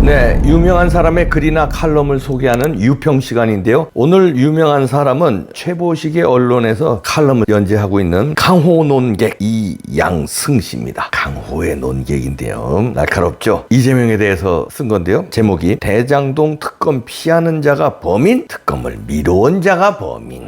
네, 유명한 사람의 글이나 칼럼을 소개하는 유평 시간인데요. 오늘 유명한 사람은 최보식의 언론에서 칼럼을 연재하고 있는 강호 논객 이양승 씨입니다. 강호의 논객인데요. 날카롭죠? 이재명에 대해서 쓴 건데요. 제목이 대장동 특검 피하는 자가 범인, 특검을 미뤄온 자가 범인.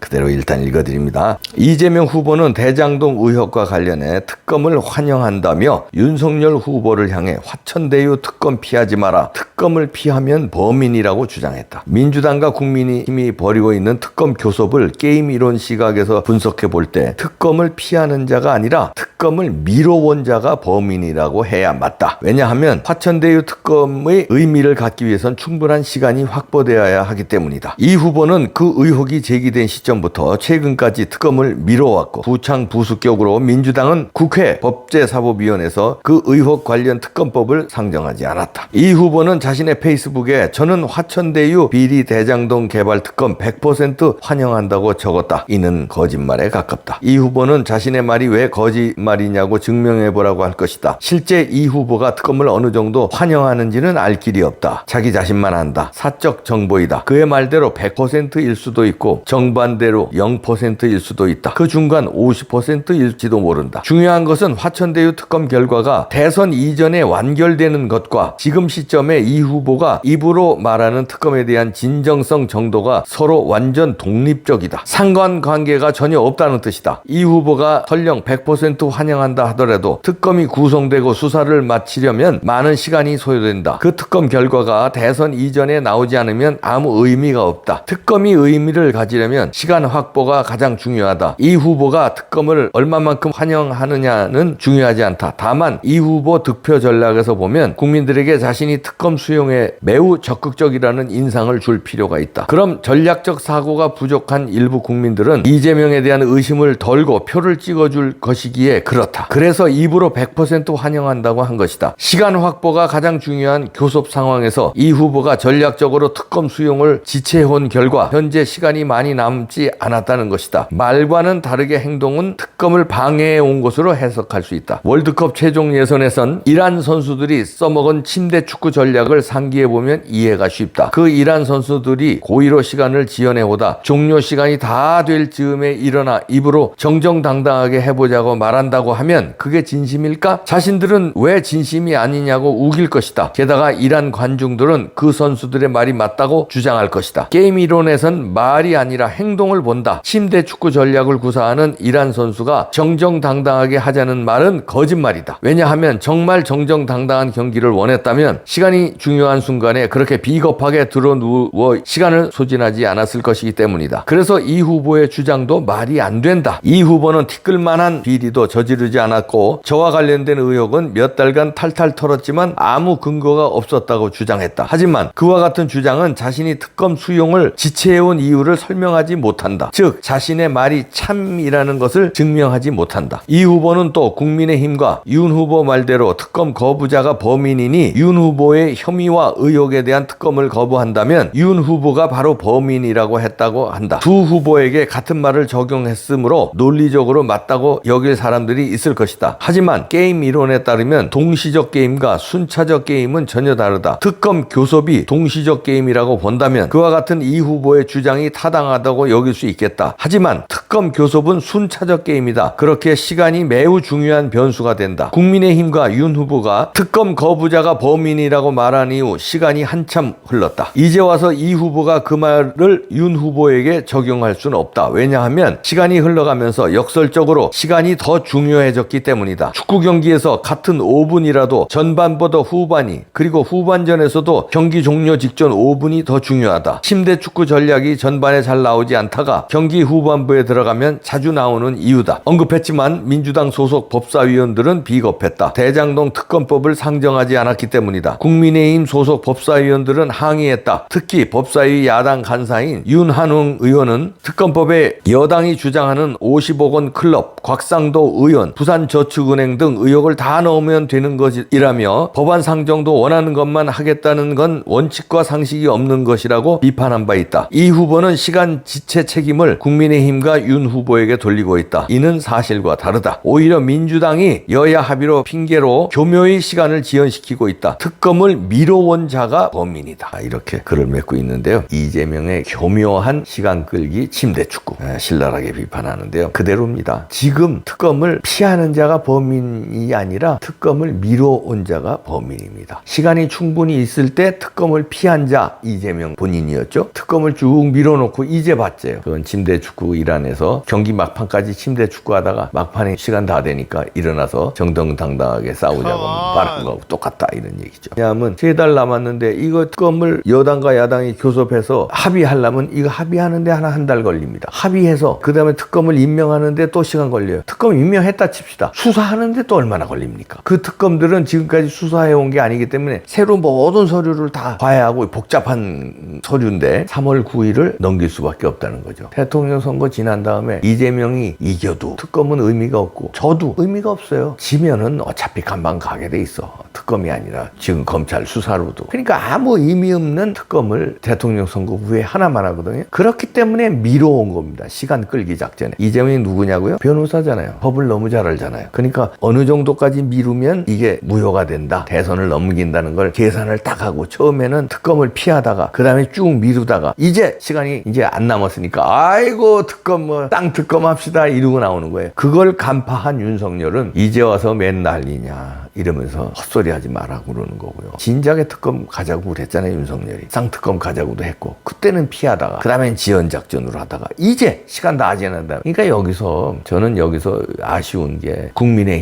그대로 일단 읽어드립니다. 이재명 후보는 대장동 의혹과 관련해 특검을 환영한다며 윤석열 후보를 향해 화천대유 특검 피하지 마라. 특검을 피하면 범인이라고 주장했다. 민주당과 국민의힘이 벌이고 있는 특검 교섭을 게임 이론 시각에서 분석해 볼 때 특검을 피하는 자가 아니라 특검을 미뤄온 자가 범인이라고 해야 맞다. 왜냐하면 화천대유 특검의 의미를 갖기 위해선 충분한 시간이 확보되어야 하기 때문이다. 이 후보는 그 의혹이 제기된 시점부터 최근까지 특검을 미뤄왔고 부창부수격으로 민주당은 국회 법제사법위원회에서 그 의혹 관련 특검법을 상정하지 않았다. 이 후보는 자신의 페이스북에 저는 화천대유 비리 대장동 개발 특검 100% 환영한다고 적었다. 이는 거짓말에 가깝다. 이 후보는 자신의 말이 왜 거짓말이냐고 증명해보라고 할 것이다. 실제 이 후보가 특검을 어느 정도 환영하는지는 알 길이 없다. 자기 자신만 안다. 사적 정보이다. 그의 말대로 100%일 수도 있고 정반대로 0%일 수도 있다. 그 중간 50%일지도 모른다. 중요한 것은 화천대유 특검 결과가 대선 이전에 완결되는 것과 지금 시점에 이 후보가 입으로 말하는 특검에 대한 진정성 정도가 서로 완전 독립적이다. 상관관계가 전혀 없다는 뜻이다. 이 후보가 설령 100% 환영한다 하더라도 특검이 구성되고 수사를 마치려면 많은 시간이 소요된다. 그 특검 결과가 대선 이전에 나오지 않으면 아무 의미가 없다. 특검이 의미를 가지려면 시간 확보가 가장 중요하다. 이 후보가 특검을 얼마만큼 환영하느냐는 중요하지 않다. 다만 이 후보 득표 전략에서 보면 국민들에게 자신이 특검 수용에 매우 적극적이라는 인상을 줄 필요가 있다. 그럼 전략적 사고가 부족한 일부 국민들은 이재명에 대한 의심을 덜고 표를 찍어줄 것이기에 그렇다. 그래서 입으로 100% 환영한다고 한 것이다. 시간 확보가 가장 중요한 교섭 상황에서 이 후보가 전략적으로 특검 수용을 지체해온 결과 현재 시간이 많이 남지 않았다는 것이다. 말과는 다르게 행동은 특검을 방해해온 것으로 해석할 수 있다. 월드컵 최종 예선에선 이란 선수들이 써먹은 침대 축구 전략을 상기해보면 이해가 쉽다. 그 이란 선수들이 고의로 시간을 지연해오다 종료 시간이 다 될 즈음에 일어나 입으로 정정당당하게 해보자고 말한다고 하면 그게 진심일까? 자신들은 왜 진심이 아니냐고 우길 것이다. 게다가 이란 관중들은 그 선수들의 말이 맞다고 주장할 것이다. 게임 이론에선 말이 아니라 행동을 본다. 침대 축구 전략을 구사하는 이란 선수가 정정당당하게 하자는 말은 거짓말이다. 왜냐하면 정말 정정당당한 경기를 원했다면 시간이 중요한 순간에 그렇게 비겁하게 드러누워 시간을 소진하지 않았을 것이기 때문이다. 그래서 이 후보의 주장도 말이 안 된다. 이 후보는 티끌만한 비리도 저지르지 않았고 저와 관련된 의혹은 몇 달간 탈탈 털었지만 아무 근거가 없었다고 주장했다. 하지만 그와 같은 주장은 자신이 특검 수용을 지체해온 이유를 설명하지 못한다. 즉 자신의 말이 참이라는 것을 증명하지 못한다. 이 후보는 또 국민의힘과 윤 후보 말대로 특검 거부자가 범인이니 윤 후보의 혐의와 의혹에 대한 특검을 거부한다면 윤 후보가 바로 범인이라고 했다고 한다. 두 후보에게 같은 말을 적용했으므로 논리적으로 맞다고 여길 사람들이 있을 것이다. 하지만 게임 이론에 따르면 동시적 게임과 순차적 게임은 전혀 다르다. 특검 교섭이 동시적 게임이라고 본다면 그와 같은 이 후보의 주장이 타당하다고 여길 수 있겠다. 하지만 특검 교섭은 순차적 게임이다. 그렇게 시간이 매우 중요한 변수가 된다. 국민의힘과 윤 후보가 특검 거부자가 범인이라고 말한 이후 시간이 한참 흘렀다. 이제 와서 이 후보가 그 말을 윤 후보에게 적용할 수는 없다. 왜냐하면 시간이 흘러가면서 역설적으로 시간이 더 중요해졌기 때문이다. 축구 경기에서 같은 5분이라도 전반보다 후반이 그리고 후반전에서도 경기 종료 직전 5분이 더 중요하다. 침대 축구 전략이 전반에 잘 나오지 않다가 경기 후반부에 들어가면 자주 나오는 이유다. 언급했지만 민주당 소속 법사위원들은 비겁했다. 대장동 특검법을 상정하지 않았기 때문이다. 국민의힘 소속 법사위원들은 항의했다. 특히 법사위 야당 간사인 윤한웅 의원은 특검법에 여당이 주장하는 50억 원 클럽, 곽상도 의원, 부산저축은행 등 의혹을 다 넣으면 되는 것이라며 법안 상정도 원하는 것만 하겠다는 건 원칙과 상식이 없는 것이라고 비판한 바 있다. 이 후보는 시간 지체 책임을 국민의힘과 윤 후보에게 돌리고 있다. 이는 사실과 다르다. 오히려 민주당이 여야 합의로 핑계로 교묘히 시간을 지연시키고 휘둘리고 있다. 특검을 미뤄온 자가 범인이다. 이렇게 글을 맺고 있는데요. 이재명의 교묘한 시간 끌기 침대 축구 신랄하게 비판하는데요. 그대로입니다. 지금 특검을 피하는 자가 범인이 아니라 특검을 미뤄온 자가 범인입니다. 시간이 충분히 있을 때 특검을 피한 자 이재명 본인이었죠. 특검을 쭉 밀어놓고 이제 봤제요. 그건 침대 축구 일환에서 경기 막판까지 침대 축구하다가 막판에 시간 다 되니까 일어나서 정정당당하게 싸우자고 말한 거하고 똑같다 이런 얘기죠. 왜냐하면 3달 남았는데 이거 특검을 여당과 야당이 교섭해서 합의하려면 이거 합의하는데 한 달 걸립니다. 합의해서 그 다음에 특검을 임명하는데 또 시간 걸려요. 특검 임명했다 칩시다. 수사하는데 또 얼마나 걸립니까? 그 특검들은 지금까지 수사해온 게 아니기 때문에 새로 모든 서류를 다 봐야 하고 복잡한 서류인데 3월 9일을 넘길 수밖에 없다는 거죠. 대통령 선거 지난 다음에 이재명이 이겨도 특검은 의미가 없고 저도 의미가 없어요. 지면은 어차피 간방 가게 돼 있어. 특검이 아니라 지금 검찰 수사로도. 그러니까 아무 의미 없는 특검을 대통령 선거 후에 하나만 하거든요. 그렇기 때문에 미뤄온 겁니다. 시간 끌기 작전에. 이재명이 누구냐고요? 변호사잖아요. 법을 너무 잘 알잖아요. 그러니까 어느 정도까지 미루면 이게 무효가 된다. 대선을 넘긴다는 걸 계산을 딱 하고 처음에는 특검을 피하다가 그 다음에 쭉 미루다가 이제 시간이 이제 안 남았으니까 아이고 특검 뭐 땅 특검 합시다 이러고 나오는 거예요. 그걸 간파한 윤석열은 이제 와서 맨 난리냐 이러면서 헛소리 하지 마라 그러는 거고요. 진작에 특검 가자고 그랬잖아요. 윤석열이. 쌍특검 가자고도 했고 그때는 피하다가 그 다음엔 지연작전으로 하다가 이제 시간 다 지난다. 그러니까 저는 여기서 아쉬운 게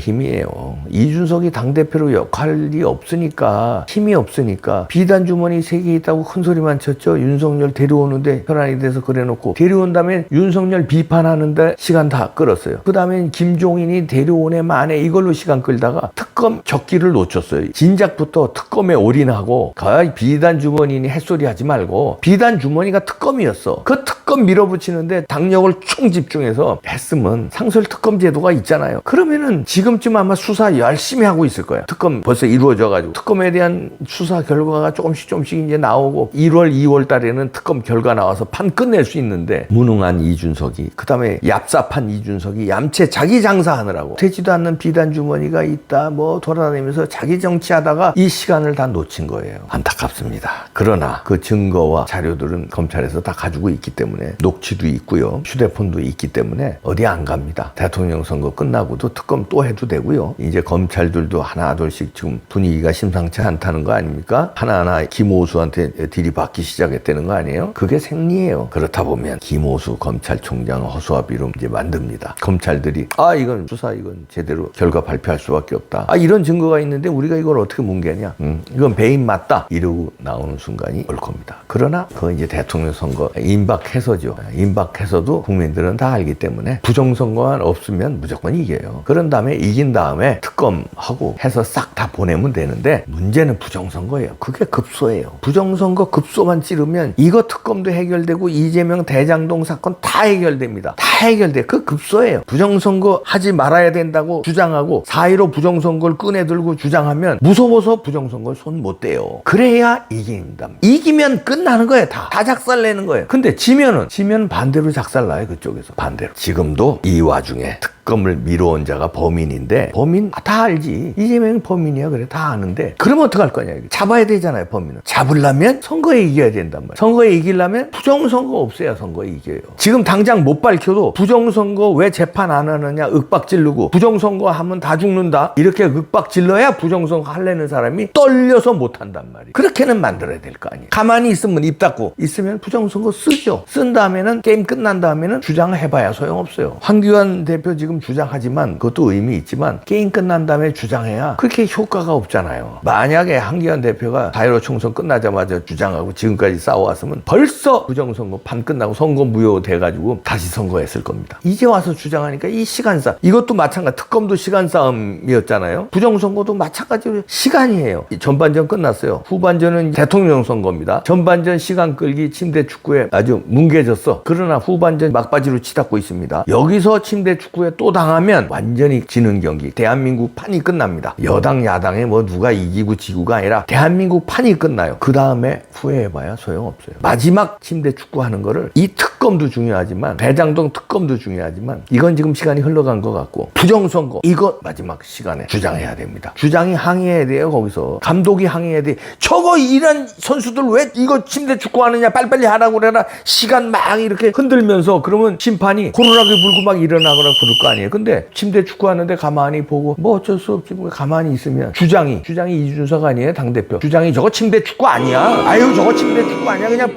국민의힘이에요. 이준석이 당대표로 역할이 없으니까 힘이 없으니까 비단 주머니 3개 있다고 큰 소리만 쳤죠. 윤석열 데려오는데 현안이 돼서 그래놓고 데려온 다음에 윤석열 비판하는데 시간 다 끌었어요. 그 다음엔 김종인이 데려오네 마네 이걸로 시간 끌다가 특검 적기를 놓쳤어요. 진작부터 특검에 올인하고 비단 주머니니 햇소리 하지 말고 비단 주머니가 특검이었어. 그 특검 밀어붙이는데 당력을 총 집중해서 했으면 상설특검 제도가 있잖아요. 그러면은 지금쯤 아마 수사 열심히 하고 있을 거야. 특검 벌써 이루어져가지고 특검에 대한 수사 결과가 조금씩 이제 나오고 1월, 2월 달에는 특검 결과 나와서 판 끝낼 수 있는데 무능한 이준석이 그 다음에 얍삽한 이준석이 얌체 자기 장사하느라고 되지도 않는 비단 주머니가 있다 뭐 돌아다니면서 자기 정치하다가 이 시간을 다 놓친 거예요. 안타깝습니다. 그러나 그 증거와 자료들은 검찰에서 다 가지고 있기 때문에 녹취도 있고요. 휴대폰도 있기 때문에 어디 안 갑니다. 대통령 선거 끝나고도 특검 또 해도 되고요. 이제 검찰들도 하나 둘씩 지금 분위기가 심상치 않다는 거 아닙니까? 하나하나 김오수한테 들이받기 시작했다는 거 아니에요? 그게 생리예요. 그렇다 보면 김오수 검찰총장 허수아비로 이제 만듭니다. 검찰들이 이건 수사 이건 제대로 결과 발표할 수밖에 없다. 이런 증거가 있는데 우리가 이걸 어떻게 뭉개냐? 이건 배임 맞다. 이러고 나오는 순간이 올 겁니다. 그러나 그건 이제 대통령 선거 임박해서죠. 임박해서도 국민들은 다 알기 때문에 부정선거만 없으면 무조건 이겨요. 그런 다음에 이긴 다음에 특검하고 해서 싹 다 보내면 되는데 문제는 부정선거예요. 그게 급소예요. 부정선거 급소만 찌르면 이거 특검도 해결되고 이재명 대장동 사건 다 해결됩니다. 다 해결돼. 그 급소예요. 부정선거 하지 말아야 된다고 주장하고 4.15 부정선거를 꺼내들고 주장하면 무서워서 부정선거를 손 못 대요. 그래야 이긴다. 이기면 끝나는 거예요. 다 작살내는 거예요. 근데 지면 반대로 작살나요. 그쪽에서 반대로. 지금도 이 와중에 특검을 미뤄온 자가 범인인데 범인 다 알지. 이재명이 범인이야. 그래 다 아는데 그러면 어떡할 거냐. 잡아야 되잖아요. 범인은. 잡으려면 선거에 이겨야 된단 말이야. 선거에 이기려면 부정선거 없애야 선거에 이겨요. 지금 당장 못 밝혀도 부정선거 왜 재판 안 하느냐 윽박 지르고 부정선거 하면 다 죽는다 이렇게 윽박 질러야 부정선거 하려는 사람이 떨려서 못 한단 말이에요. 그렇게는 만들어야 될 거 아니에요. 가만히 있으면 입 닫고 있으면 부정선거 쓰죠. 쓴 다음에는 게임 끝난 다음에는 주장을 해봐야 소용없어요. 황교안 대표 지금 주장하지만 그것도 의미 있지만 게임 끝난 다음에 주장해야 그렇게 효과가 없잖아요. 만약에 황교안 대표가 4.15 총선 끝나자마자 주장하고 지금까지 싸워왔으면 벌써 부정선거 판 끝나고 선거 무효돼가지고 다시 선거했을 겁니다. 이제 와서 주장하니까 이 시간 싸움 이것도 마찬가지. 특검도 시간 싸움이었잖아요. 부정선거도 마찬가지로 시간이에요. 전반전 끝났어요. 후반전은 대통령 선거입니다. 전반전 시간 끌기 침대 축구에 아주 뭉개졌어. 그러나 후반전 막바지로 치닫고 있습니다. 여기서 침대 축구에 또 당하면 완전히 지는 경기. 대한민국 판이 끝납니다. 여당 야당에 뭐 누가 이기고 지구가 아니라 대한민국 판이 끝나요. 그 다음에 후회해봐야 소용없어요. 마지막 침대 축구하는 거를 이 특검도 중요하지만 대장동 특검도 중요하지만 이건 지금 시간이 흘러간 것 같고 부정선거 이거 마지막 시간에 주장 주장해야 됩니다. 주장이 항의해야 돼요. 거기서 감독이 항의해야 돼. 저거 이런 선수들 왜 이거 침대 축구 하느냐, 빨리빨리 하라고 그래라. 시간 막 이렇게 흔들면서 그러면 심판이 호루라기 불고 막 일어나거나 그럴 거 아니에요. 근데 침대 축구 하는데 가만히 보고 뭐 어쩔 수 없지 뭐 가만히 있으면 주장이 이준석 아니에요, 당대표. 주장이 저거 침대 축구 아니야. 아유 저거 침대 축구 아니야. 그냥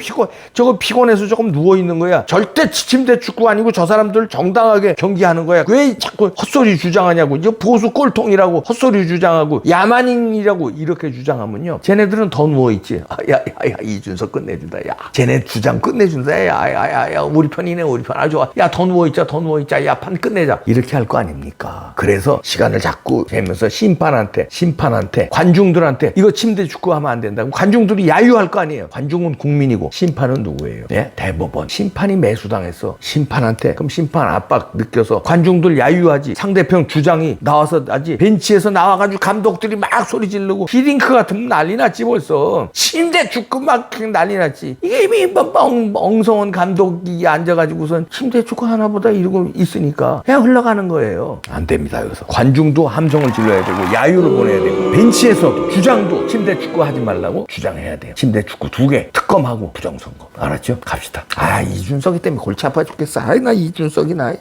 저거 피곤해서 조금 누워 있는 거야. 절대 침대 축구 아니고 저 사람들 정당하게 경기하는 거야. 왜 자꾸 헛소리 주장하냐고. 이거 보수 꼴통이라고 헛소리 주장하고 야만인이라고 이렇게 주장하면요, 쟤네들은 더 누워있지. 야야야 이준석 끝내준다. 야 쟤네 주장 끝내준다. 야야야 우리 편이네, 우리 편. 아 좋아. 야 더 누워있자, 더 누워있자. 야 판 끝내자. 이렇게 할 거 아닙니까? 그래서 시간을 자꾸 재면서 심판한테 관중들한테 이거 침대 축구 하면 안 된다고 관중들이 야유할 거 아니에요. 관중은 국민이고 심판은 누구예요? 네? 대법원. 심판이 매수당했어. 심판한테. 그럼 심판 압박 느껴서 관중들 야유하지. 상대편 주장이 나와서 하지. 벤치에서 나와가지고 감독들이 막 소리 지르고 히딩크 같으면 난리 났지 벌써. 침대 축구 막 난리 났지. 이게 이미 엉성한 감독이 앉아가지고선 침대 축구 하나보다 이러고 있으니까 그냥 흘러가는 거예요. 안 됩니다. 여기서 관중도 함성을 질러야 되고 야유를 보내야 되고 벤치에서도 주장도 침대 축구 하지 말라고 주장해야 돼요. 침대 축구 2개 특검하고 부정선거. 알았죠? 갑시다. 아 이준석이 때문에 골치 아파 죽겠어. 아이 나 이준석이 나.